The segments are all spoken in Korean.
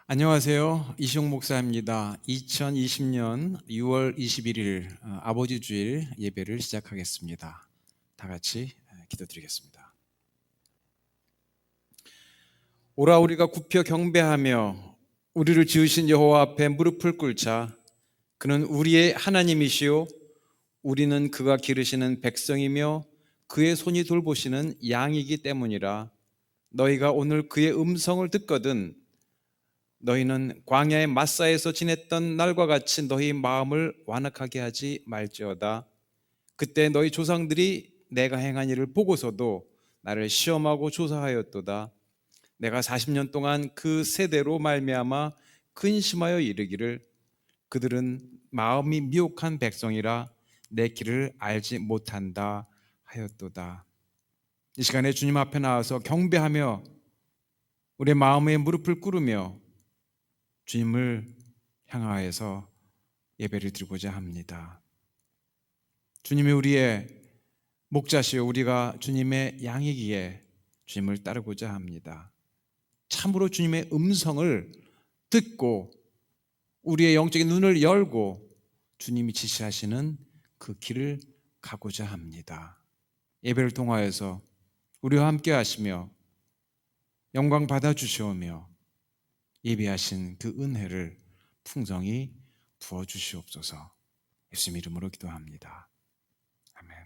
안녕하세요. 이시용 목사입니다. 2020년 6월 21일 아버지 주일 예배를 시작하겠습니다. 다 같이 기도드리겠습니다. 오라 우리가 굽혀 경배하며 우리를 지으신 여호와 앞에 무릎을 꿇자. 그는 우리의 하나님이시요 우리는 그가 기르시는 백성이며 그의 손이 돌보시는 양이기 때문이라. 너희가 오늘 그의 음성을 듣거든 너희는 광야의 마사에서 지냈던 날과 같이 너희 마음을 완악하게 하지 말지어다. 그때 너희 조상들이 내가 행한 일을 보고서도 나를 시험하고 조사하였도다. 내가 40년 동안 그 세대로 말미암아 근심하여 이르기를 그들은 마음이 미혹한 백성이라 내 길을 알지 못한다 하였도다. 이 시간에 주님 앞에 나와서 경배하며 우리의 마음에 무릎을 꿇으며 주님을 향하여서 예배를 드리고자 합니다. 주님이 우리의 목자시요 우리가 주님의 양이기에 주님을 따르고자 합니다. 참으로 주님의 음성을 듣고 우리의 영적인 눈을 열고 주님이 지시하시는 그 길을 가고자 합니다. 예배를 통하여서 우리와 함께 하시며 영광 받아 주시오며 예비하신 그 은혜를 풍성히 부어 주시옵소서. 예수님 이름으로 기도합니다. 아멘.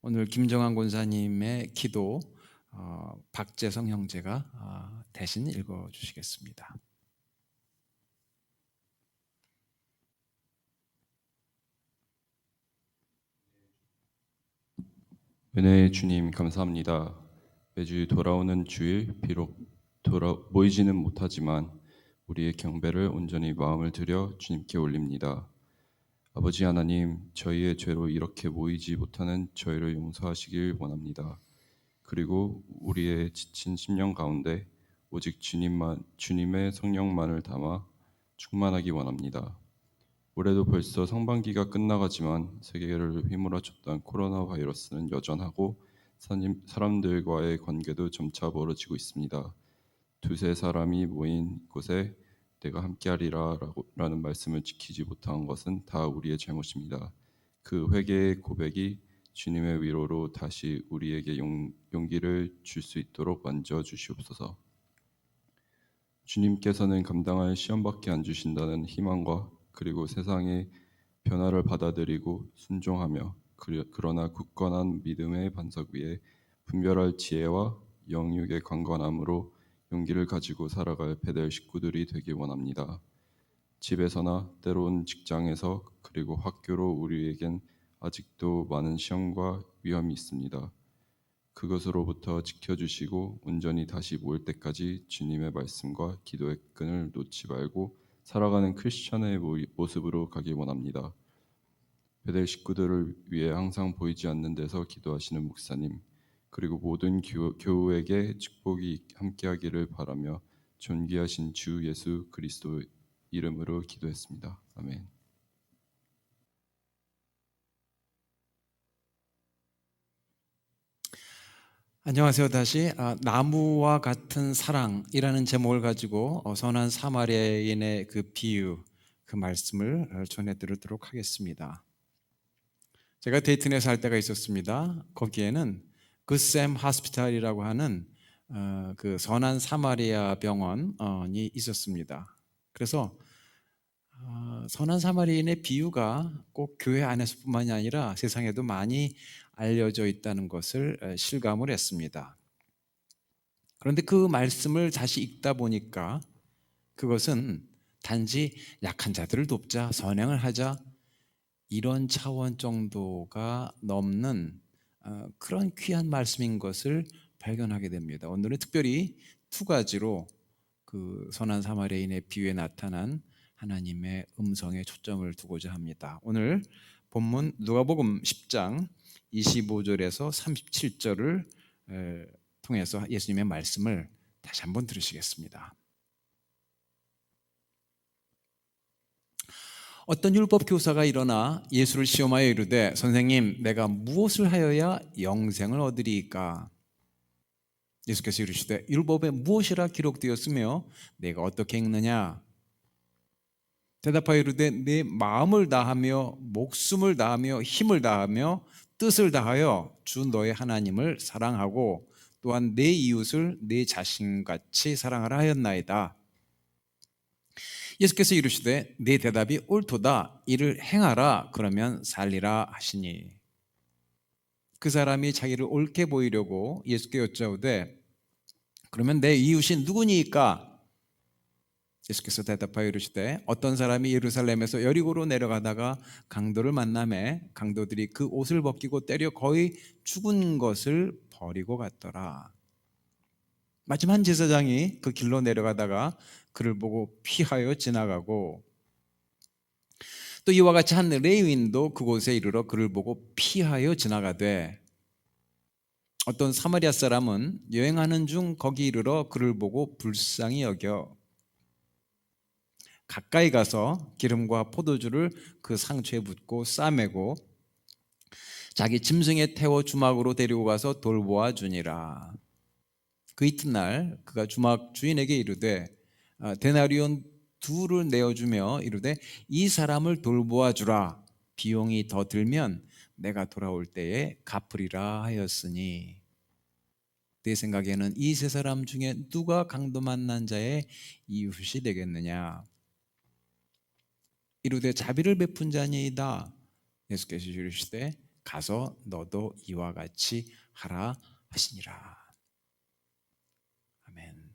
오늘 김정환 권사님의 기도 박재성 형제가 대신 읽어 주시겠습니다. 은혜의 주님 감사합니다. 매주 돌아오는 주일 비록 모이지는 못하지만 우리의 경배를 온전히 마음을 들여 주님께 올립니다. 아버지 하나님, 저희의 죄로 이렇게 모이지 못하는 저희를 용서하시길 원합니다. 그리고 우리의 지친 심령 가운데 오직 주님의 성령만을 담아 충만하기 원합니다. 올해도 벌써 상반기가 끝나가지만 세계를 휘몰아쳤던 코로나 바이러스는 여전하고 사람들과의 관계도 점차 멀어지고 있습니다. 두세 사람이 모인 곳에 내가 함께하리라 라는 말씀을 지키지 못한 것은 다 우리의 잘못입니다. 그 회개의 고백이 주님의 위로로 다시 우리에게 용기를 줄 수 있도록 만져 주시옵소서. 주님께서는 감당할 시험밖에 안 주신다는 희망과 그리고 세상의 변화를 받아들이고 순종하며 그러나 굳건한 믿음의 반석 위에 분별할 지혜와 영육의 강건함으로 용기를 가지고 살아갈 베델 식구들이 되길 원합니다. 집에서나 때론 직장에서 그리고 학교로 우리에겐 아직도 많은 시험과 위험이 있습니다. 그것으로부터 지켜주시고 온전히 다시 모일 때까지 주님의 말씀과 기도의 끈을 놓지 말고 살아가는 크리스천의 모습으로 가길 원합니다. 베델 식구들을 위해 항상 보이지 않는 데서 기도하시는 목사님, 그리고 모든 교우에게 축복이 함께하기를 바라며 존귀하신 주 예수 그리스도 이름으로 기도했습니다. 아멘. 안녕하세요. 다시 나무와 같은 사랑이라는 제목을 가지고 선한 사마리아인의 그 비유, 그 말씀을 전해드리도록 하겠습니다. 제가 데이튼에 살 때가 있었습니다. 거기에는 굿샘 하스피탈이라고 하는 그 선한 사마리아 병원이 있었습니다. 그래서 선한 사마리아인의 비유가 꼭 교회 안에서뿐만이 아니라 세상에도 많이 알려져 있다는 것을 실감을 했습니다. 그런데 그 말씀을 다시 읽다 보니까 그것은 단지 약한 자들을 돕자, 선행을 하자 이런 차원 정도가 넘는 그런 귀한 말씀인 것을 발견하게 됩니다. 오늘은 특별히 두 가지로 그 선한 사마리아인의 비유에 나타난 하나님의 음성에 초점을 두고자 합니다. 오늘 본문 누가복음 10장 25절에서 37절을 통해서 예수님의 말씀을 다시 한번 들으시겠습니다. 어떤 율법 교사가 일어나 예수를 시험하여 이르되 선생님 내가 무엇을 하여야 영생을 얻으리이까? 예수께서 이르시되 율법에 무엇이라 기록되었으며 내가 어떻게 읽느냐? 대답하여 이르되 내 마음을 다하며 목숨을 다하며 힘을 다하며 뜻을 다하여 주 너의 하나님을 사랑하고 또한 내 이웃을 내 자신같이 사랑하라 하였나이다. 예수께서 이르시되 내 대답이 옳도다. 이를 행하라. 그러면 살리라 하시니. 그 사람이 자기를 옳게 보이려고 예수께 여짜오되 그러면 내 이웃이 누구니까? 예수께서 대답하여 이르시되 어떤 사람이 예루살렘에서 여리고로 내려가다가 강도를 만나매 강도들이 그 옷을 벗기고 때려 거의 죽은 것을 버리고 갔더라. 마침 한 제사장이 그 길로 내려가다가 그를 보고 피하여 지나가고 또 이와 같이 한 레위인도 그곳에 이르러 그를 보고 피하여 지나가되 어떤 사마리아 사람은 여행하는 중 거기 이르러 그를 보고 불쌍히 여겨 가까이 가서 기름과 포도주를 그 상처에 붓고 싸매고 자기 짐승에 태워 주막으로 데리고 가서 돌보아 주니라. 그 이튿날 그가 주막 주인에게 이르되 데나리온 둘을 내어주며 이르되 이 사람을 돌보아 주라. 비용이 더 들면 내가 돌아올 때에 갚으리라 하였으니 내 생각에는 이 세 사람 중에 누가 강도 만난 자의 이웃이 되겠느냐? 이르되 자비를 베푼 자니이다. 예수께서 이르시되 가서 너도 이와 같이 하라 하시니라. 아멘.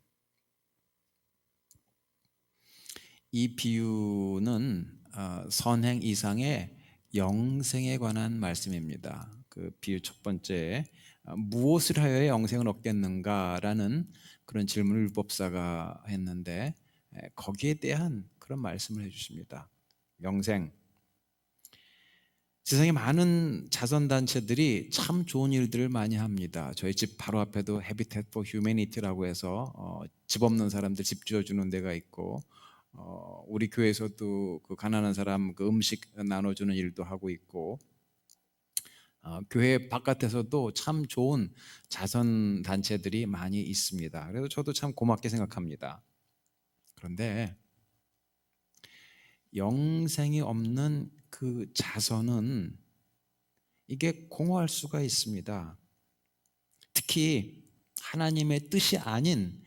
이 비유는 선행 이상의 영생에 관한 말씀입니다. 그 비유 첫 번째 무엇을 하여야 영생을 얻겠는가라는 그런 질문을 율법사가 했는데 거기에 대한 그런 말씀을 해주십니다. 영생. 세상에 많은 자선단체들이 참 좋은 일들을 많이 합니다. 저희 집 바로 앞에도 Habitat for Humanity라고 해서 집 없는 사람들 집 지어주는 데가 있고 우리 교회에서도 그 가난한 사람 그 음식 나눠주는 일도 하고 있고 교회 바깥에서도 참 좋은 자선단체들이 많이 있습니다. 그래서 저도 참 고맙게 생각합니다. 그런데 영생이 없는 그 자선은 이게 공허할 수가 있습니다. 특히 하나님의 뜻이 아닌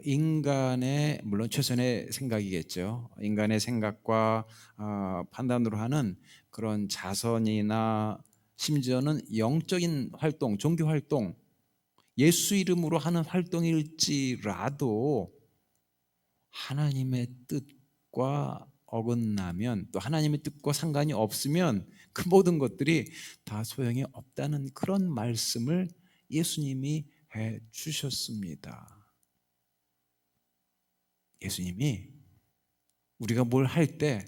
인간의 물론 최선의 생각이겠죠. 인간의 생각과 판단으로 하는 그런 자선이나 심지어는 영적인 활동, 종교 활동, 예수 이름으로 하는 활동일지라도 하나님의 뜻과 어긋나면 또 하나님의 뜻과 상관이 없으면 그 모든 것들이 다 소용이 없다는 그런 말씀을 예수님이 해 주셨습니다. 예수님이 우리가 뭘 할 때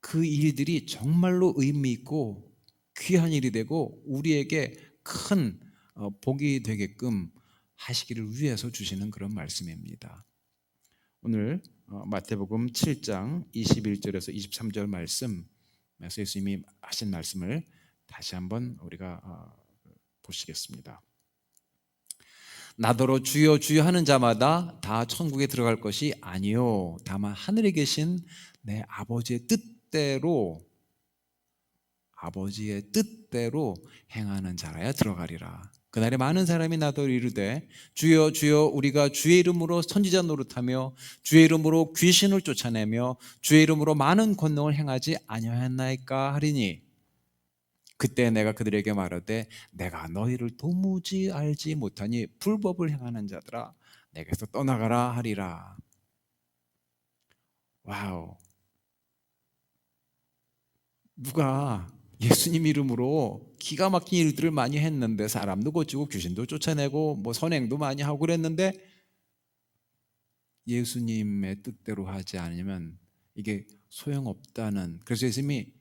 그 일들이 정말로 의미 있고 귀한 일이 되고 우리에게 큰 복이 되게끔 하시기를 위해서 주시는 그런 말씀입니다. 오늘 마태복음 7장 21절에서 23절 말씀 예수님이 하신 말씀을 다시 한번 우리가 보시겠습니다. 나더러 주여 주여 하는 자마다 다 천국에 들어갈 것이 아니요 다만 하늘에 계신 내 아버지의 뜻대로 행하는 자라야 들어가리라. 그날에 많은 사람이 나더러 이르되 주여 주여 우리가 주의 이름으로 선지자 노릇하며 주의 이름으로 귀신을 쫓아내며 주의 이름으로 많은 권능을 행하지 아니하였나이까 하리니 그때 내가 그들에게 말하되 내가 너희를 도무지 알지 못하니 불법을 행하는 자들아 내게서 떠나가라 하리라. 와우. 누가 예수님 이름으로 기가 막힌 일들을 많이 했는데 사람도 고치고 귀신도 쫓아내고 뭐 선행도 많이 하고 그랬는데 예수님의 뜻대로 하지 않으면 이게 소용없다는, 그래서 예수님이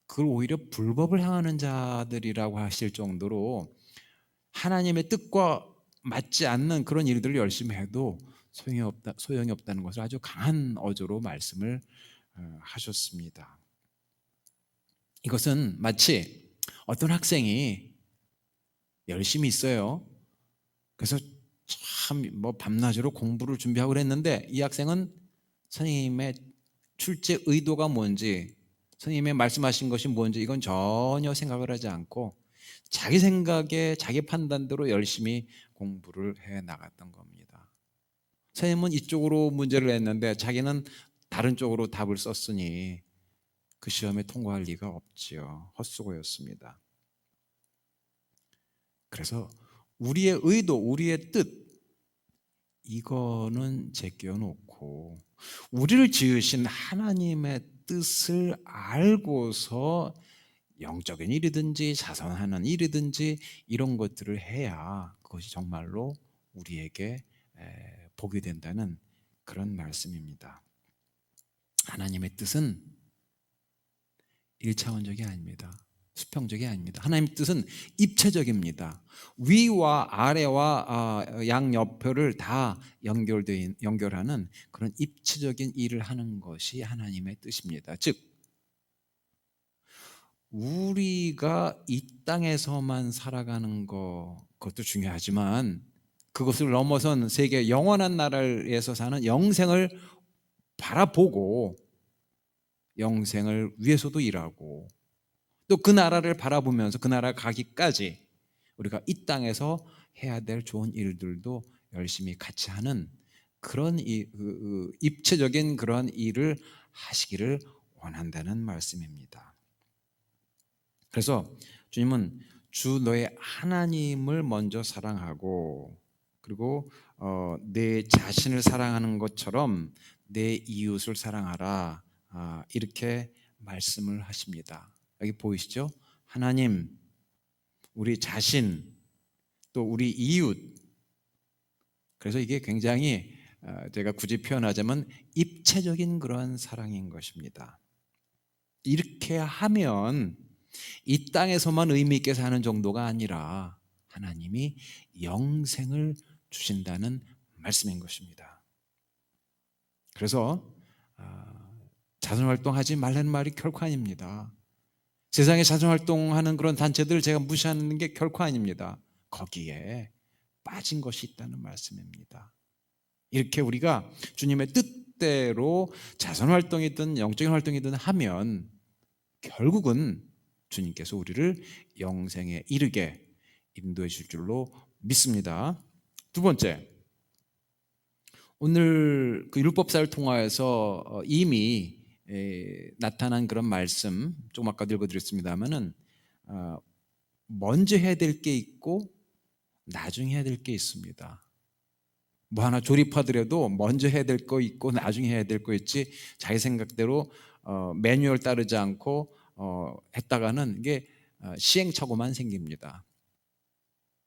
그걸 오히려 불법을 행하는 자들이라고 하실 정도로 하나님의 뜻과 맞지 않는 그런 일들을 열심히 해도 소용이 없다는 것을 아주 강한 어조로 말씀을 하셨습니다. 이것은 마치 어떤 학생이 열심히 있어요. 그래서 참 뭐 밤낮으로 공부를 준비하고 그랬는데 이 학생은 선생님의 출제 의도가 뭔지, 선생님의 말씀하신 것이 뭔지 이건 전혀 생각을 하지 않고 자기 생각에 자기 판단대로 열심히 공부를 해 나갔던 겁니다. 선생님은 이쪽으로 문제를 냈는데 자기는 다른 쪽으로 답을 썼으니 그 시험에 통과할 리가 없지요. 헛수고였습니다. 그래서 우리의 의도, 우리의 뜻 이거는 제껴놓고 우리를 지으신 하나님의 뜻을 알고서 영적인 일이든지 자선하는 일이든지 이런 것들을 해야 그것이 정말로 우리에게 복이 된다는 그런 말씀입니다. 하나님의 뜻은 일차원적이 아닙니다. 수평적이 아닙니다. 하나님의 뜻은 입체적입니다. 위와 아래와 양옆을 다 연결하는 그런 입체적인 일을 하는 것이 하나님의 뜻입니다. 즉 우리가 이 땅에서만 살아가는 그것도 중요하지만 그것을 넘어선 세계 영원한 나라에서 사는 영생을 바라보고 영생을 위해서도 일하고 또 그 나라를 바라보면서 그 나라 가기까지 우리가 이 땅에서 해야 될 좋은 일들도 열심히 같이 하는 그런 입체적인 그런 일을 하시기를 원한다는 말씀입니다. 그래서 주님은 주 너의 하나님을 먼저 사랑하고 그리고 내 자신을 사랑하는 것처럼 내 이웃을 사랑하라 이렇게 말씀을 하십니다. 여기 보이시죠? 하나님, 우리 자신, 또 우리 이웃. 그래서 이게 굉장히 제가 굳이 표현하자면 입체적인 그런 사랑인 것입니다. 이렇게 하면 이 땅에서만 의미 있게 사는 정도가 아니라 하나님이 영생을 주신다는 말씀인 것입니다. 그래서 자선활동하지 말라는 말이 결코 아닙니다. 세상에 자선활동하는 그런 단체들 제가 무시하는 게 결코 아닙니다. 거기에 빠진 것이 있다는 말씀입니다. 이렇게 우리가 주님의 뜻대로 자선활동이든 영적인 활동이든 하면 결국은 주님께서 우리를 영생에 이르게 인도해 줄 줄로 믿습니다. 두 번째, 오늘 그 율법사를 통하여서 이미 나타난 그런 말씀 조금 아까 읽어드렸습니다만은 먼저 해야 될 게 있고 나중에 해야 될 게 있습니다. 뭐 하나 조립하더라도 먼저 해야 될 거 있고 나중에 해야 될 거 있지 자기 생각대로 매뉴얼 따르지 않고 했다가는 이게 시행착오만 생깁니다.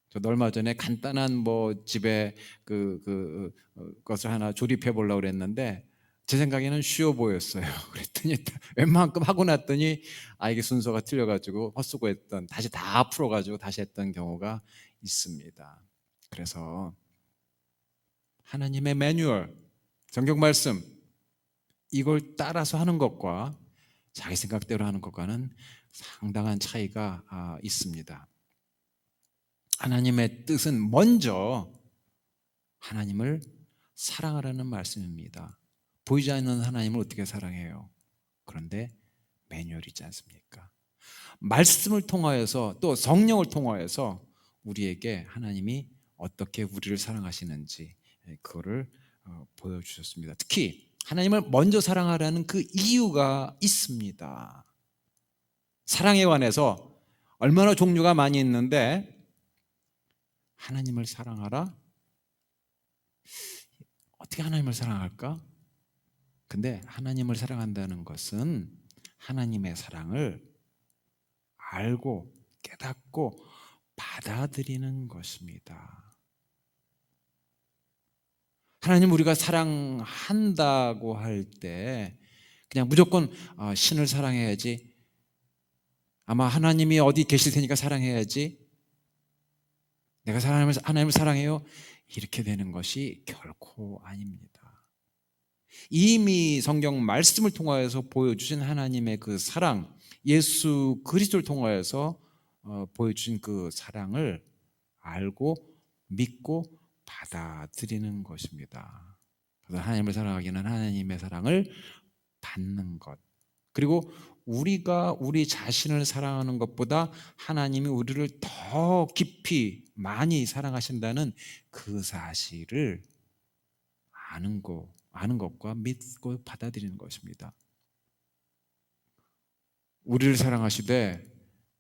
저도 얼마 전에 간단한 뭐 집에 것을 하나 조립해 보려고 그랬는데 제 생각에는 쉬워 보였어요. 그랬더니 웬만큼 하고 났더니 이게 순서가 틀려가지고 헛수고했던 다시 다 풀어가지고 다시 했던 경우가 있습니다. 그래서 하나님의 매뉴얼, 성경 말씀 이걸 따라서 하는 것과 자기 생각대로 하는 것과는 상당한 차이가 있습니다. 하나님의 뜻은 먼저 하나님을 사랑하라는 말씀입니다. 보이지 않는 하나님을 어떻게 사랑해요? 그런데 매뉴얼이 있지 않습니까? 말씀을 통하여서 또 성령을 통하여서 우리에게 하나님이 어떻게 우리를 사랑하시는지 그거를 보여주셨습니다. 특히 하나님을 먼저 사랑하라는 그 이유가 있습니다. 사랑에 관해서 얼마나 종류가 많이 있는데 하나님을 사랑하라? 어떻게 하나님을 사랑할까? 근데 하나님을 사랑한다는 것은 하나님의 사랑을 알고 깨닫고 받아들이는 것입니다. 하나님 우리가 사랑한다고 할 때 그냥 무조건 신을 사랑해야지, 아마 하나님이 어디 계실 테니까 사랑해야지, 내가 하나님을 사랑해요 이렇게 되는 것이 결코 아닙니다. 이미 성경 말씀을 통하여서 보여주신 하나님의 그 사랑, 예수 그리스도를 통하여서 보여주신 그 사랑을 알고 믿고 받아들이는 것입니다. 그래서 하나님을 사랑하기는 하나님의 사랑을 받는 것. 그리고 우리가 우리 자신을 사랑하는 것보다 하나님이 우리를 더 깊이 많이 사랑하신다는 그 사실을 아는 것과 믿고 받아들이는 것입니다. 우리를 사랑하시되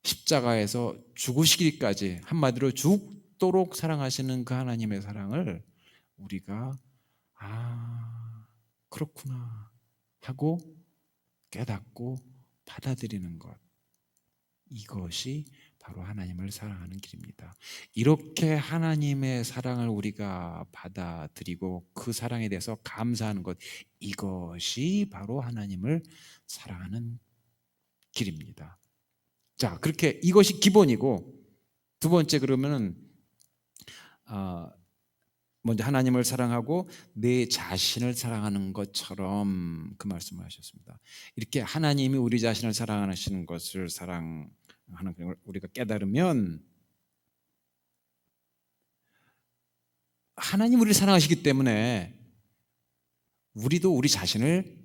십자가에서 죽으시기까지, 한마디로 죽도록 사랑하시는 그 하나님의 사랑을 우리가 그렇구나 하고 깨닫고 받아들이는 것, 이것이 바로 하나님을 사랑하는 길입니다. 이렇게 하나님의 사랑을 우리가 받아들이고 그 사랑에 대해서 감사하는 것, 이것이 바로 하나님을 사랑하는 길입니다. 자, 그렇게 이것이 기본이고, 두 번째, 그러면은 먼저 하나님을 사랑하고 내 자신을 사랑하는 것처럼, 그 말씀을 하셨습니다. 이렇게 하나님이 우리 자신을 사랑하시는 것을 사랑하는 걸 우리가 깨달으면, 하나님 우리를 사랑하시기 때문에 우리도 우리 자신을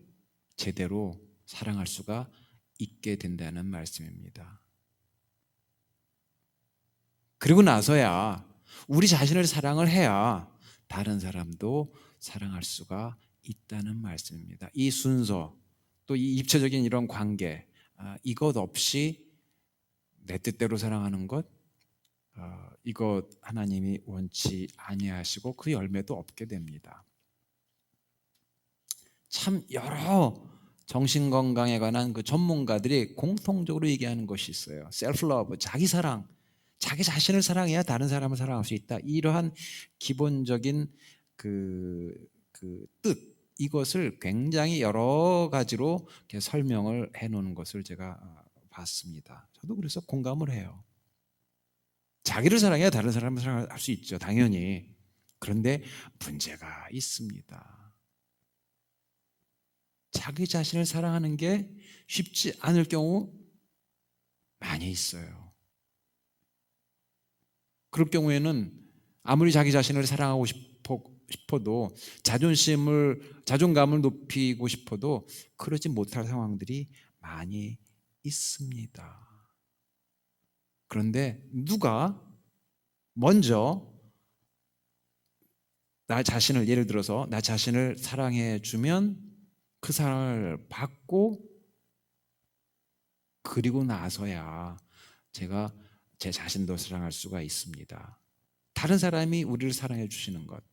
제대로 사랑할 수가 있게 된다는 말씀입니다. 그리고 나서야, 우리 자신을 사랑을 해야 다른 사람도 사랑할 수가 있다는 말씀입니다. 이 순서, 또 이 입체적인 이런 관계, 이것 없이 내 뜻대로 사랑하는 것, 이것 하나님이 원치 아니하시고 그 열매도 없게 됩니다. 참 여러 정신건강에 관한 그 전문가들이 공통적으로 얘기하는 것이 있어요. 셀프 러브, 자기 사랑, 자기 자신을 사랑해야 다른 사람을 사랑할 수 있다. 이러한 기본적인 뜻, 이것을 굉장히 여러 가지로 이렇게 설명을 해놓는 것을 제가 봤습니다. 저도 그래서 공감을 해요. 자기를 사랑해야 다른 사람을 사랑할 수 있죠, 당연히. 그런데 문제가 있습니다. 자기 자신을 사랑하는 게 쉽지 않을 경우 많이 있어요. 그럴 경우에는 아무리 자기 자신을 사랑하고 싶어도, 자존감을 높이고 싶어도 그러지 못할 상황들이 많이 있습니다. 그런데 누가 먼저 예를 들어서 나 자신을 사랑해 주면 그 사랑을 받고, 그리고 나서야 제가 제 자신도 사랑할 수가 있습니다. 다른 사람이 우리를 사랑해 주시는 것,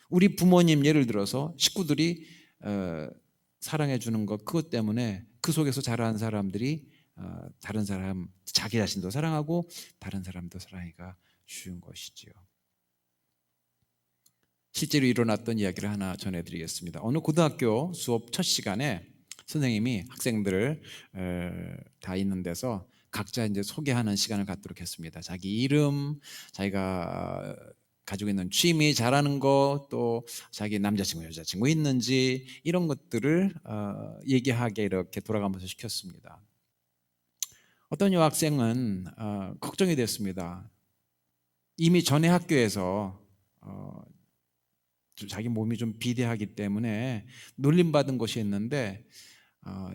우리 부모님 예를 들어서 식구들이 사랑해 주는 것, 그것 때문에 그 속에서 자란 사람들이 다른 사람, 자기 자신도 사랑하고 다른 사람도 사랑하기가 쉬운 것이지요. 실제로 일어났던 이야기를 하나 전해드리겠습니다. 어느 고등학교 수업 첫 시간에 선생님이 학생들을 다 있는 데서 각자 이제 소개하는 시간을 갖도록 했습니다. 자기 이름, 자기가 가지고 있는 취미, 잘하는 것, 또 자기 남자친구, 여자친구 있는지, 이런 것들을 얘기하게 이렇게 돌아가면서 시켰습니다. 어떤 여학생은 걱정이 됐습니다. 이미 전에 학교에서 자기 몸이 좀 비대하기 때문에 놀림받은 것이 있는데,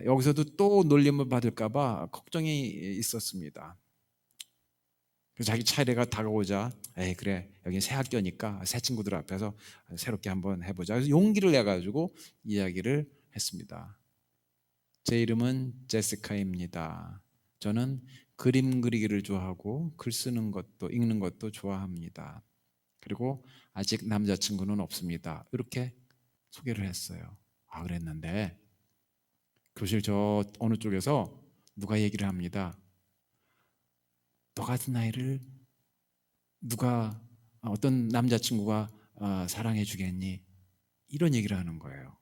여기서도 또 놀림을 받을까 봐 걱정이 있었습니다. 그래서 자기 차례가 다가오자, 에이 그래, 여기 새 학교니까 새 친구들 앞에서 새롭게 한번 해보자. 그래서 용기를 내가지고 이야기를 했습니다. 제 이름은 제시카입니다. 저는 그림 그리기를 좋아하고 글 쓰는 것도 읽는 것도 좋아합니다. 그리고 아직 남자친구는 없습니다. 이렇게 소개를 했어요. 그랬는데 교실 저 어느 쪽에서 누가 얘기를 합니다. 너 같은 아이를 누가, 어떤 남자친구가 사랑해 주겠니? 이런 얘기를 하는 거예요.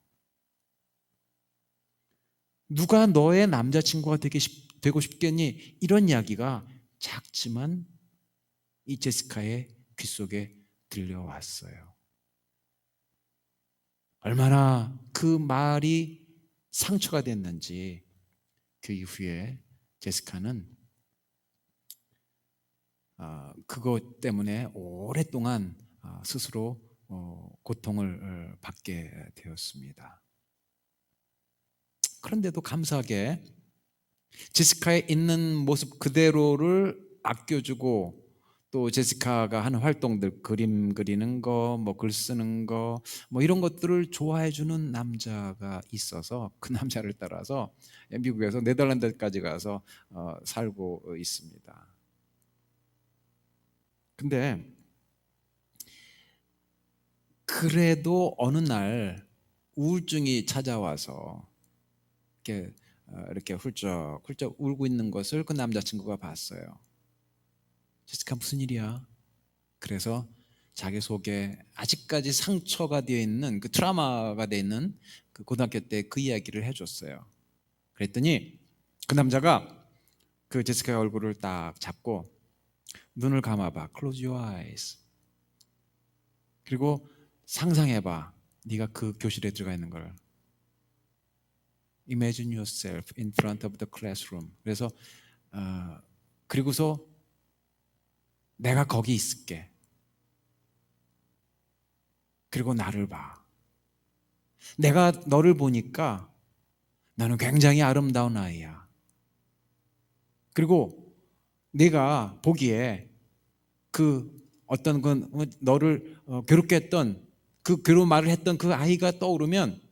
누가 너의 남자친구가 되고 싶겠니? 이런 이야기가 작지만 이 제시카의 귀 속에 들려왔어요. 얼마나 그 말이 상처가 됐는지, 그 이후에 제시카는 그것 때문에 오랫동안 스스로 고통을 받게 되었습니다. 그런데도 감사하게 제시카의 있는 모습 그대로를 아껴주고, 또 제시카가 하는 활동들, 그림 그리는 거, 뭐 글 쓰는 거, 뭐 이런 것들을 좋아해 주는 남자가 있어서 그 남자를 따라서 미국에서 네덜란드까지 가서 살고 있습니다. 근데 그래도 어느 날 우울증이 찾아와서 이렇게 훌쩍 울고 있는 것을 그 남자친구가 봤어요. 제시카, 무슨 일이야? 그래서 자기 속에 아직까지 상처가 되어 있는, 그 트라우마가 되어 있는 그 고등학교 때 그 이야기를 해줬어요. 그랬더니 그 남자가 그 제시카의 얼굴을 딱 잡고 눈을 감아봐, close your eyes. 그리고 상상해봐, 네가 그 교실에 들어가 있는 걸. Imagine yourself in front of the classroom. 그래서 그리고서 내가 거기 있을게. 그리고 나를 봐. 내가 너를 보니까 나는 굉장히 아름다운 아이야. 그리고 네가 보기에 그 어떤 그 너를 괴롭게 했던, 그 괴로운 말을 했던 그 아이가 떠오르면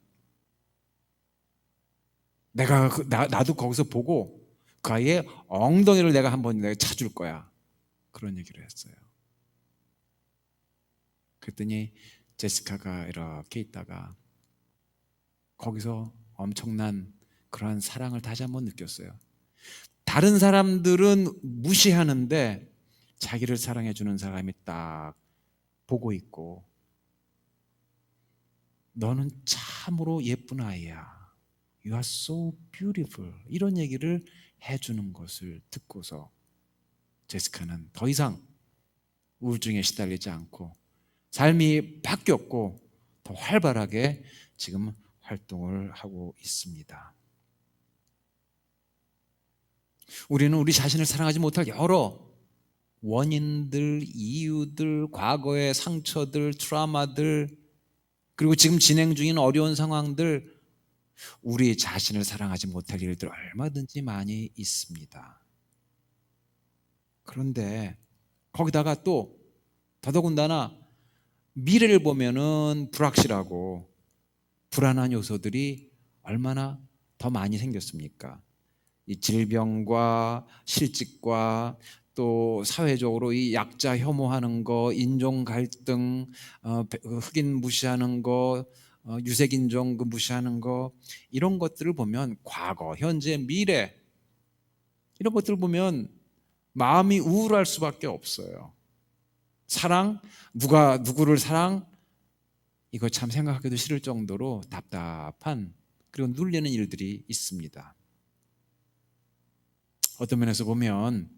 나도 거기서 보고 그 아이의 엉덩이를 내가 한번 내가 차줄 거야. 그런 얘기를 했어요. 그랬더니 제시카가 이렇게 있다가 거기서 엄청난 그러한 사랑을 다시 한번 느꼈어요. 다른 사람들은 무시하는데 자기를 사랑해 주는 사람이 딱 보고 있고, 너는 참으로 예쁜 아이야, You are so beautiful, 이런 얘기를 해주는 것을 듣고서 제시카는 더 이상 우울증에 시달리지 않고 삶이 바뀌었고 더 활발하게 지금 활동을 하고 있습니다. 우리는 우리 자신을 사랑하지 못할 여러 원인들, 이유들, 과거의 상처들, 트라우마들, 그리고 지금 진행 중인 어려운 상황들, 우리 자신을 사랑하지 못할 일들 얼마든지 많이 있습니다. 그런데 거기다가 또 더더군다나 미래를 보면은 불확실하고 불안한 요소들이 얼마나 더 많이 생겼습니까? 이 질병과 실직과 또 사회적으로 이 약자 혐오하는 거, 인종 갈등, 흑인 무시하는 거, 유색인종 무시하는 거, 이런 것들을 보면 과거, 현재, 미래, 이런 것들을 보면 마음이 우울할 수밖에 없어요. 사랑, 누가 누구를 사랑, 이거 참 생각하기도 싫을 정도로 답답한, 그리고 눌리는 일들이 있습니다. 어떤 면에서 보면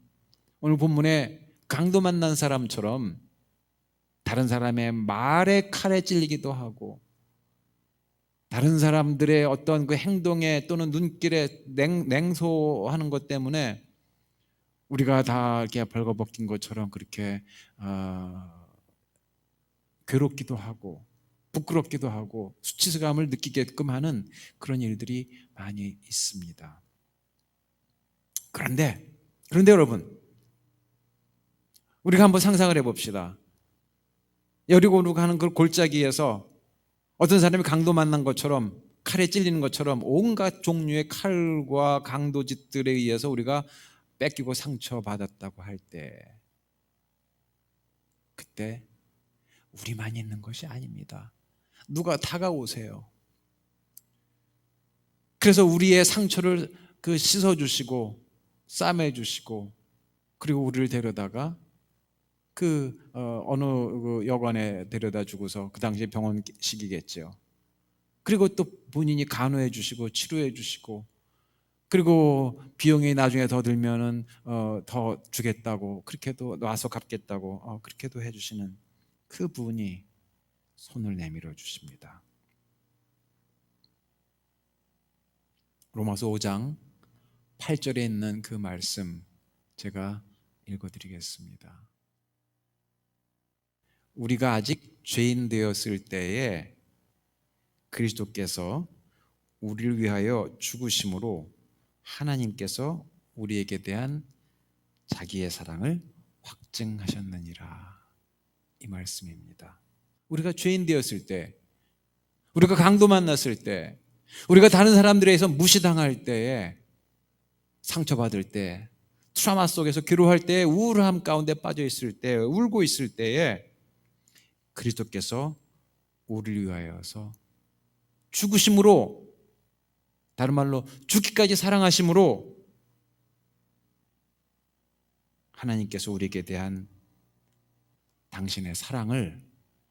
오늘 본문에 강도 만난 사람처럼 다른 사람의 말에 칼에 찔리기도 하고, 다른 사람들의 어떤 그 행동에 또는 눈길에 냉소하는 것 때문에 우리가 다 이렇게 벌거벗긴 것처럼 그렇게 괴롭기도 하고 부끄럽기도 하고 수치감을 느끼게끔 하는 그런 일들이 많이 있습니다. 그런데 여러분, 우리가 한번 상상을 해봅시다. 여리고로 가는 그 골짜기에서 어떤 사람이 강도 만난 것처럼, 칼에 찔리는 것처럼 온갖 종류의 칼과 강도짓들에 의해서 우리가 뺏기고 상처받았다고 할 때, 그때 우리만 있는 것이 아닙니다. 누가 다가오세요. 그래서 우리의 상처를 씻어주시고 싸매주시고, 그리고 우리를 데려다가 어느 여관에 데려다 주고서, 그 당시에 병원식이겠죠. 그리고 또 본인이 간호해 주시고 치료해 주시고, 그리고 비용이 나중에 더 들면은 더 주겠다고, 그렇게도 와서 갚겠다고 그렇게도 해주시는 그 분이 손을 내밀어 주십니다. 로마서 5장 8절에 있는 그 말씀 제가 읽어드리겠습니다. 우리가 아직 죄인 되었을 때에 그리스도께서 우리를 위하여 죽으심으로 하나님께서 우리에게 대한 자기의 사랑을 확증하셨느니라, 이 말씀입니다. 우리가 죄인 되었을 때, 우리가 강도 만났을 때, 우리가 다른 사람들에 의해서 무시당할 때에, 상처받을 때, 트라우마 속에서 괴로워할 때, 우울함 가운데 빠져 있을 때, 울고 있을 때에 그리스도께서 우리를 위하여서 죽으심으로, 다른 말로 죽기까지 사랑하심으로 하나님께서 우리에게 대한 당신의 사랑을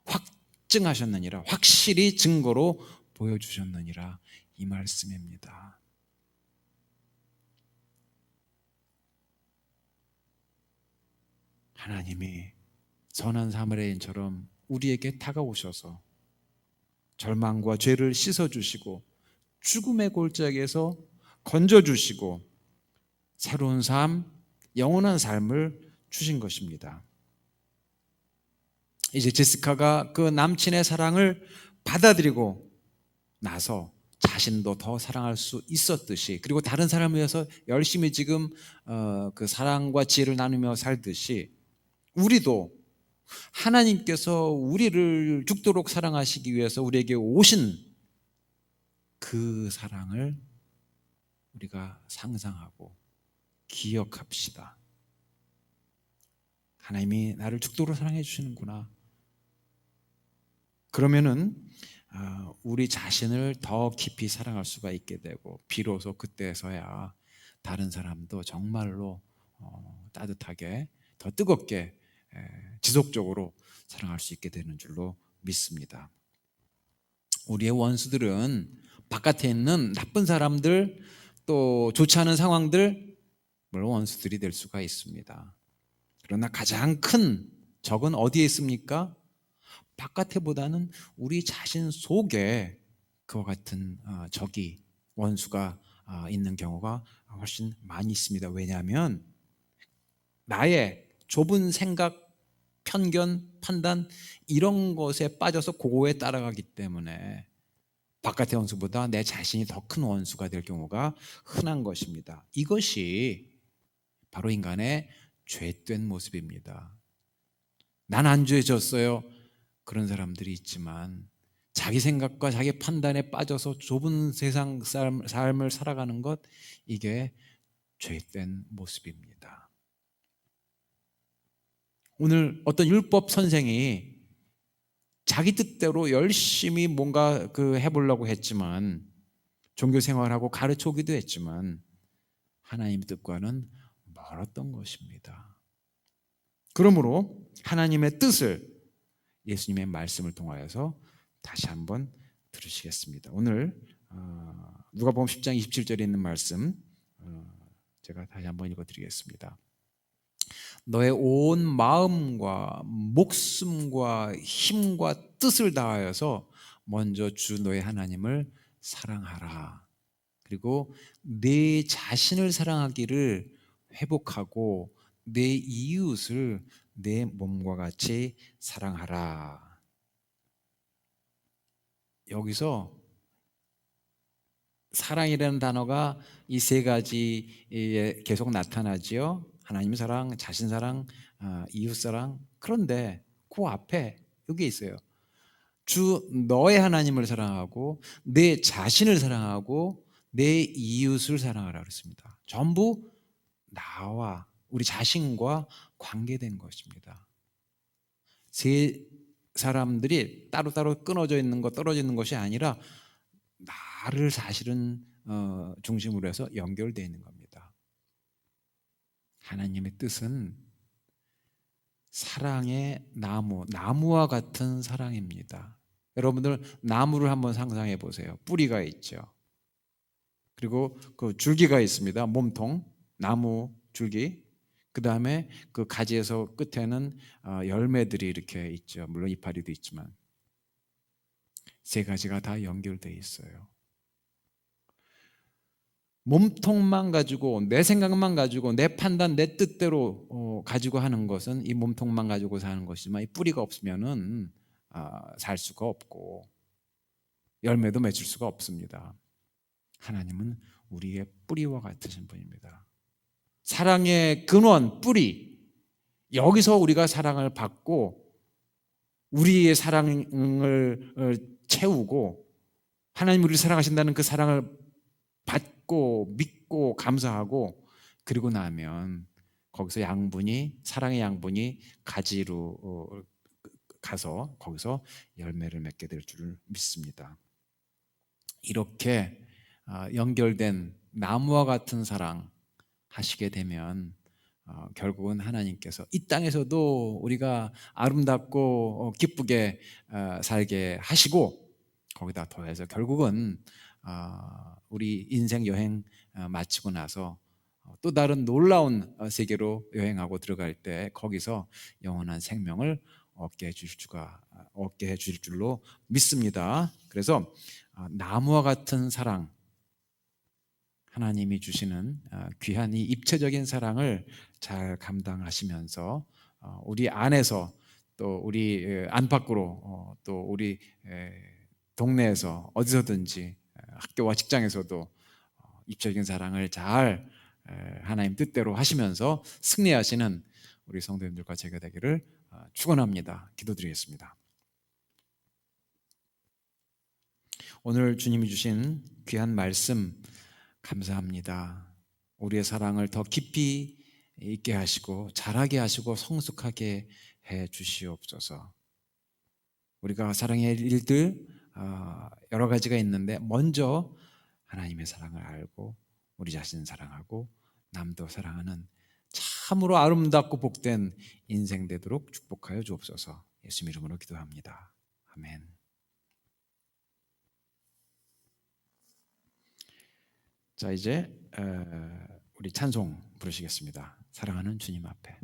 확증하셨느니라, 확실히 증거로 보여주셨느니라, 이 말씀입니다. 하나님이 선한 사마리아인처럼 우리에게 다가오셔서 절망과 죄를 씻어주시고 죽음의 골짜기에서 건져주시고 새로운 삶, 영원한 삶을 주신 것입니다. 이제 제시카가 그 남친의 사랑을 받아들이고 나서 자신도 더 사랑할 수 있었듯이, 그리고 다른 사람을 위해서 열심히 지금 그 사랑과 지혜를 나누며 살듯이, 우리도 하나님께서 우리를 죽도록 사랑하시기 위해서 우리에게 오신 그 사랑을 우리가 상상하고 기억합시다. 하나님이 나를 죽도록 사랑해 주시는구나. 그러면은 우리 자신을 더 깊이 사랑할 수가 있게 되고, 비로소 그때서야 다른 사람도 정말로 따뜻하게, 더 뜨겁게, 지속적으로 사랑할 수 있게 되는 줄로 믿습니다. 우리의 원수들은 바깥에 있는 나쁜 사람들, 또 좋지 않은 상황들, 물론 원수들이 될 수가 있습니다. 그러나 가장 큰 적은 어디에 있습니까? 바깥에보다는 우리 자신 속에 그와 같은 적이, 원수가 있는 경우가 훨씬 많이 있습니다. 왜냐하면 나의 좁은 생각, 편견, 판단, 이런 것에 빠져서 그거에 따라가기 때문에 바깥의 원수보다 내 자신이 더 큰 원수가 될 경우가 흔한 것입니다. 이것이 바로 인간의 죄된 모습입니다. 난 안 죄졌어요, 그런 사람들이 있지만 자기 생각과 자기 판단에 빠져서 좁은 세상 삶을 살아가는 것, 이게 죄된 모습입니다. 오늘 어떤 율법 선생이 자기 뜻대로 열심히 뭔가 해보려고 했지만, 종교 생활하고 가르쳐 오기도 했지만 하나님의 뜻과는 멀었던 것입니다. 그러므로 하나님의 뜻을 예수님의 말씀을 통하여서 다시 한번 들으시겠습니다. 오늘 누가복음 10장 27절에 있는 말씀 제가 다시 한번 읽어드리겠습니다. 너의 온 마음과 목숨과 힘과 뜻을 다하여서 먼저 주 너의 하나님을 사랑하라. 그리고 내 자신을 사랑하기를 회복하고 내 이웃을 내 몸과 같이 사랑하라. 여기서 사랑이라는 단어가 이 세 가지에 계속 나타나지요. 하나님 사랑, 자신 사랑, 이웃 사랑. 그런데 그 앞에 여기 있어요. 주 너의 하나님을 사랑하고 내 자신을 사랑하고 내 이웃을 사랑하라 그랬습니다. 전부 나와 우리 자신과 관계된 것입니다. 세 사람들이 따로따로 끊어져 있는 것, 떨어져 있는 것이 아니라 나를 사실은 중심으로 해서 연결되어 있는 겁니다. 하나님의 뜻은 사랑의 나무와 같은 사랑입니다. 여러분들 나무를 한번 상상해 보세요. 뿌리가 있죠. 그리고 그 줄기가 있습니다. 몸통, 나무 줄기. 그 다음에 그 가지에서 끝에는 열매들이 이렇게 있죠. 물론 이파리도 있지만 세 가지가 다 연결되어 있어요. 몸통만 가지고 내 생각만 가지고 내 판단 내 뜻대로 가지고 하는 것은 이 몸통만 가지고 사는 것이지만 이 뿌리가 없으면은 살 수가 없고 열매도 맺을 수가 없습니다. 하나님은 우리의 뿌리와 같으신 분입니다. 사랑의 근원, 뿌리, 여기서 우리가 사랑을 받고 우리의 사랑을 채우고 하나님 우리를 사랑하신다는 그 사랑을 받고 믿고 감사하고 그리고 나면 거기서 양분이, 사랑의 양분이 가지로 가서 거기서 열매를 맺게 될 줄을 믿습니다. 이렇게 연결된 나무와 같은 사랑 하시게 되면 결국은 하나님께서 이 땅에서도 우리가 아름답고 기쁘게 살게 하시고 거기다 더해서 결국은 우리 인생 여행 마치고 나서 또 다른 놀라운 세계로 여행하고 들어갈 때 거기서 영원한 생명을 얻게 해 주실 줄로 믿습니다. 그래서 나무와 같은 사랑, 하나님이 주시는 귀한 이 입체적인 사랑을 잘 감당하시면서 우리 안에서 또 우리 안팎으로 또 우리 동네에서 어디서든지 학교와 직장에서도 입체적인 사랑을 잘 하나님 뜻대로 하시면서 승리하시는 우리 성도님들과 제가 되기를 축원합니다. 기도드리겠습니다. 오늘 주님이 주신 귀한 말씀 감사합니다. 우리의 사랑을 더 깊이 있게 하시고 자라게 하시고 성숙하게 해 주시옵소서. 우리가 사랑의 일들 여러 가지가 있는데 먼저 하나님의 사랑을 알고 우리 자신 사랑하고 남도 사랑하는 참으로 아름답고 복된 인생 되도록 축복하여 주옵소서. 예수 이름으로 기도합니다. 아멘. 자, 이제 우리 찬송 부르시겠습니다. 사랑하는 주님 앞에.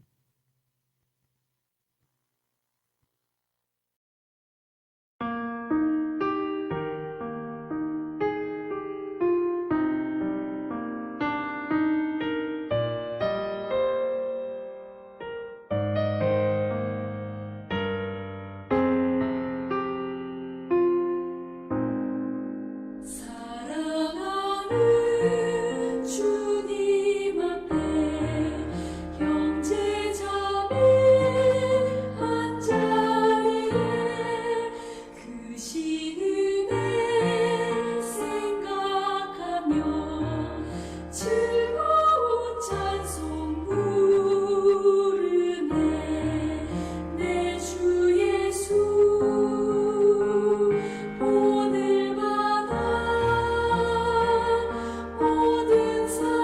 사랑하는 주님 앞에 형제자매 한자리에 그 신은혜 생각하며 즐거운 찬송 부르네. 내 주 예수 모든 사랑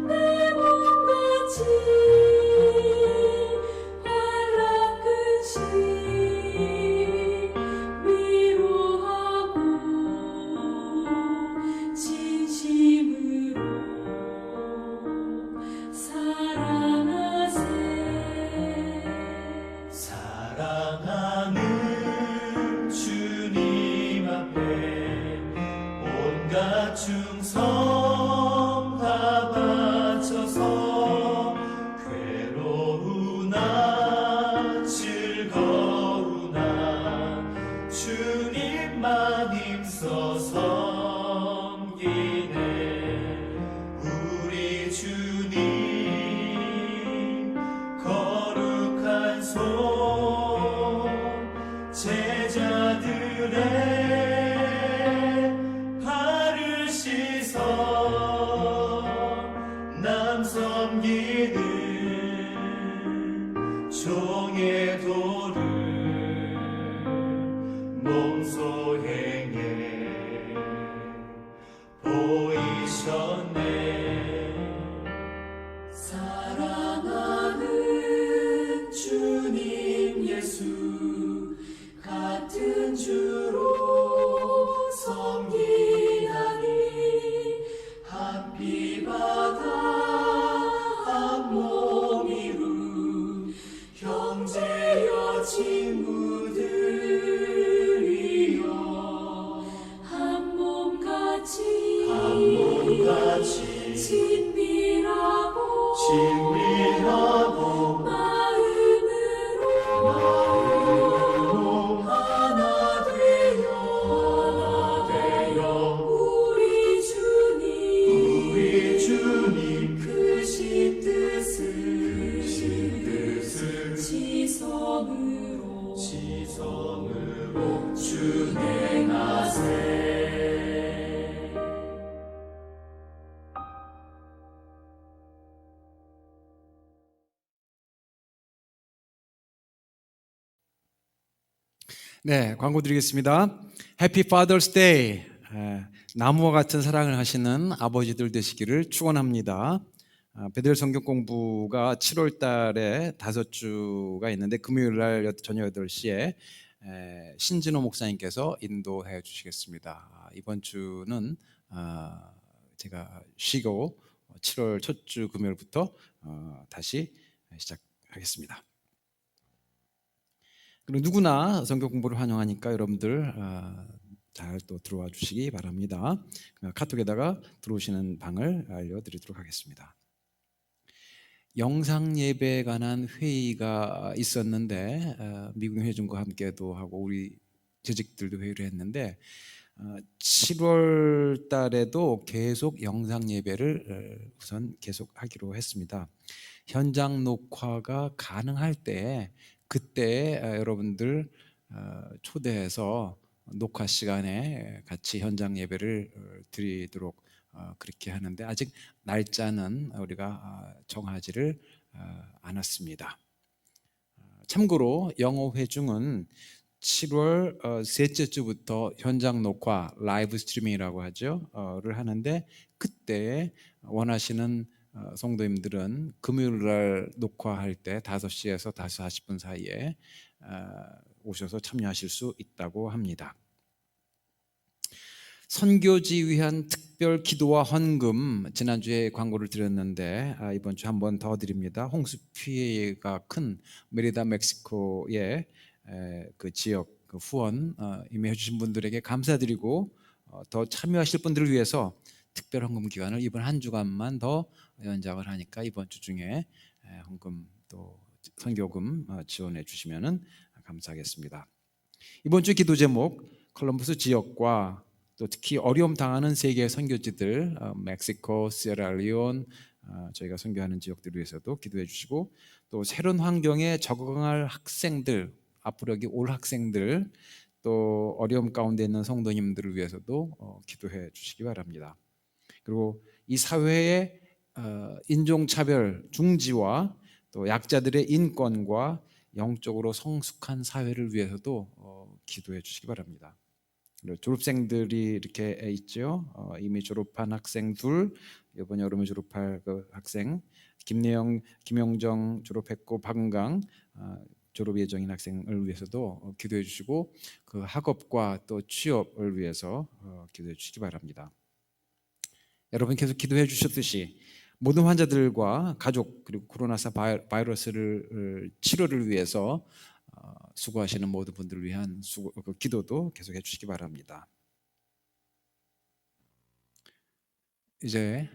내 몸같이 환란 근심 위로하고 진심으로 사랑하세. 사랑하는 주님 앞에 온갖 충성 다 바쳐서 괴로우나 즐거우나 주님만 힘써 섬기네. 우리 주님 거룩한 손 제자들의 발을 씻어 남 섬기는 종의 도를 몸소 행해 보이셨네. 사랑하는 주님 예수 같은 주로 섬기나니 한 피 바다 한 몸 이룬 형제여 친구들이여 한 몸같이 지성으로 준행하세. 네, 광고 드리겠습니다. 해피 파더스 데이. 나무와 같은 사랑을 하시는 아버지들 되시기를 축원합니다. 베델 성경 공부가 7월 달에 5주가 있는데 금요일 날 저녁 8시에 신진호 목사님께서 인도해 주시겠습니다. 이번 주는 제가 쉬고 7월 첫 주 금요일부터 다시 시작하겠습니다. 그리고 누구나 성경 공부를 환영하니까 여러분들 잘 또 들어와 주시기 바랍니다. 카톡에다가 들어오시는 방을 알려드리도록 하겠습니다. 영상 예배에 관한 회의가 있었는데 미국 회중과 함께도 하고 우리 재직들도 회의를 했는데 7월 달에도 계속 영상 예배를 우선 계속 하기로 했습니다. 현장 녹화가 가능할 때 그때 여러분들 초대해서 녹화 시간에 같이 현장 예배를 드리도록 그렇게 하는데 아직 날짜는 우리가 정하지를 않았습니다. 참고로 영어 회중은 7월 셋째 주부터 현장 녹화 라이브 스트리밍이라고 하죠.를 하는데 그때 원하시는 성도님들은 금요일 날 녹화할 때 5시에서 5시 40분 사이에 오셔서 참여하실 수 있다고 합니다. 선교지 위한 특별 기도와 헌금 지난주에 광고를 드렸는데 이번 주 한 번 더 드립니다. 홍수 피해가 큰 메리다 멕시코의 그 지역 그 후원 임해해 주신 분들에게 감사드리고 더 참여하실 분들을 위해서 특별 헌금 기간을 이번 한 주간만 더 연장을 하니까 이번 주 중에 헌금 또 선교금 지원해 주시면은 감사하겠습니다. 이번 주 기도 제목 콜럼버스 지역과 또 특히 어려움 당하는 세계 선교지들 멕시코, 시에라리온 저희가 선교하는 지역들을 위해서도 기도해 주시고 또 새로운 환경에 적응할 학생들 앞으로 여기 올 학생들 또 어려움 가운데 있는 성도님들을 위해서도 기도해 주시기 바랍니다. 그리고 이 사회의 인종차별 중지와 또 약자들의 인권과 영적으로 성숙한 사회를 위해서도 기도해 주시기 바랍니다. 그리고 졸업생들이 이렇게 있죠. 이미 졸업한 학생 둘, 이번 여름에 졸업할 그 학생 김영정 졸업했고 박은강 졸업 예정인 학생을 위해서도 기도해 주시고 그 학업과 또 취업을 위해서 기도해 주시기 바랍니다. 여러분 계속 기도해 주셨듯이 모든 환자들과 가족 그리고 코로나 바이러스를 치료를 위해서 수고하시는 모든 분들을 위한 기도도 계속해 주시기 바랍니다. 이제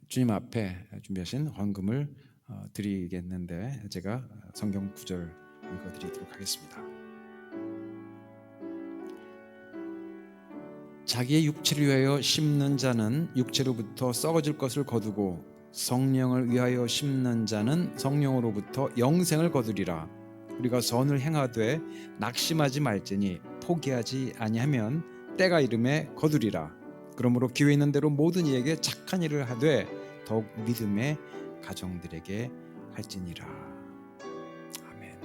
주님 앞에 준비하신 헌금을 드리겠는데 제가 성경 구절 읽어드리도록 하겠습니다. 자기의 육체를 위하여 심는 자는 육체로부터 썩어질 것을 거두고 성령을 위하여 심는 자는 성령으로부터 영생을 거두리라. 우리가 선을 행하되 낙심하지 말지니 포기하지 아니하면 때가 이름에 거두리라. 그러므로 기회 있는 대로 모든 이에게 착한 일을 하되 더욱 믿음의 가정들에게 할지니라. 아멘.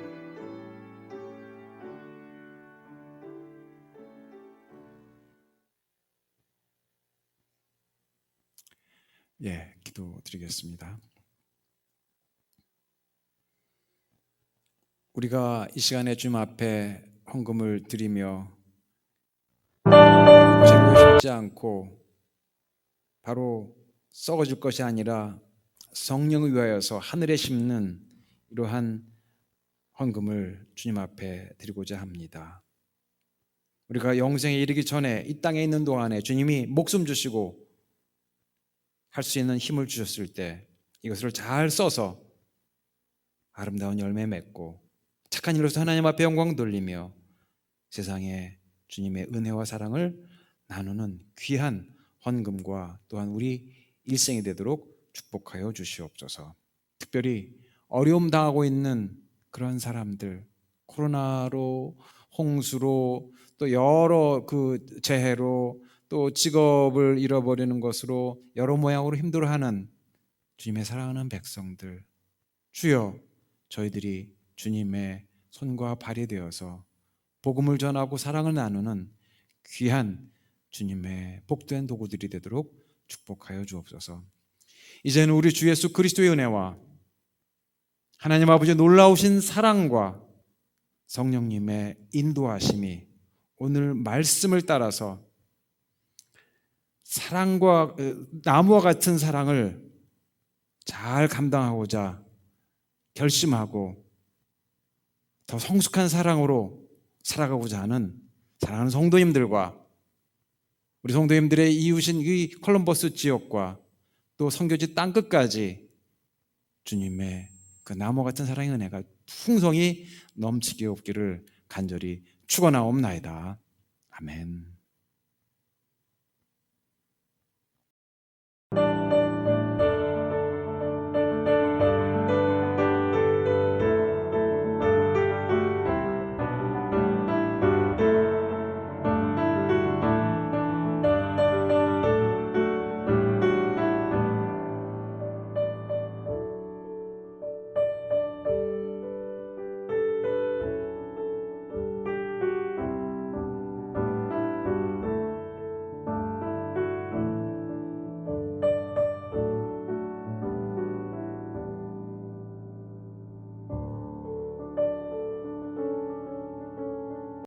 예, 기도드리겠습니다. 우리가 이 시간에 주님 앞에 헌금을 드리며 육체로 심지 않고 바로 썩어질 것이 아니라 성령을 위하여서 하늘에 심는 이러한 헌금을 주님 앞에 드리고자 합니다. 우리가 영생에 이르기 전에 이 땅에 있는 동안에 주님이 목숨 주시고 할 수 있는 힘을 주셨을 때 이것을 잘 써서 아름다운 열매 맺고 착한 일로서 하나님 앞에 영광 돌리며 세상에 주님의 은혜와 사랑을 나누는 귀한 헌금과 또한 우리 일생이 되도록 축복하여 주시옵소서. 특별히 어려움 당하고 있는 그런 사람들, 코로나로, 홍수로, 또 여러 그 재해로, 또 직업을 잃어버리는 것으로 여러 모양으로 힘들어하는 주님의 사랑하는 백성들, 주여, 저희들이 주님의 손과 발이 되어서 복음을 전하고 사랑을 나누는 귀한 주님의 복된 도구들이 되도록 축복하여 주옵소서. 이제는 우리 주 예수 그리스도의 은혜와 하나님 아버지의 놀라우신 사랑과 성령님의 인도하심이 오늘 말씀을 따라서 사랑과 나무와 같은 사랑을 잘 감당하고자 결심하고 더 성숙한 사랑으로 살아가고자 하는 사랑하는 성도님들과 우리 성도님들의 이웃인 이 콜럼버스 지역과 또 선교지 땅끝까지 주님의 그 나무 같은 사랑의 은혜가 풍성히 넘치게 없기를 간절히 축원하옵나이다. 아멘.